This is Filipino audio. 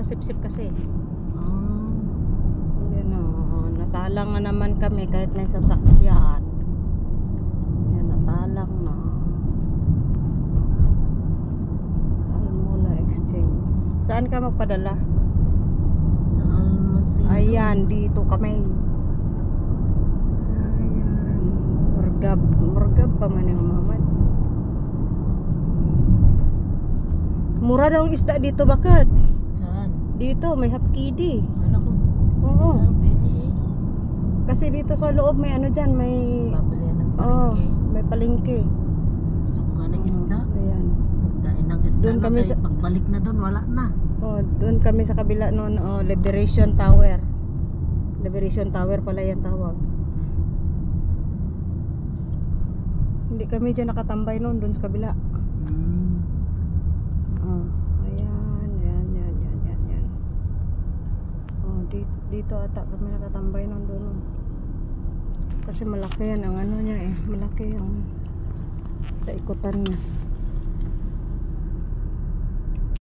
sip-sip kasi. Ah. Yan o, natalang na naman kami kahit may sasakyan. Yan, natalang na. Almola Exchange. Saan ka magpadala? Sa Almasin. Ayan, dito kami. Ayan, Murgab pa man yung mamad. Mura daw ang isda dito, bakit? Saan? Dito, may hapkidi. Anak ko. Oo. Pwede. Kasi dito sa loob may ano dyan, may... Babali ng Oo, palengke. may palengke. Gusto ko ng isda. Ayan. Pagkain ng isda Doon na kami tayo. sa- Pagbalik na doon, wala na. Oh, doon kami sa kabila noon, oh, Liberation Tower. Liberation Tower pala yan tawag. Hindi kami dyan nakatambay noon, doon sa kabila. Oh, ayan. Oh, dito ata kami nakatambay noon doon. Oh. Kasi malaki yan ang ano niya eh, malaki yung sa ikutan niya.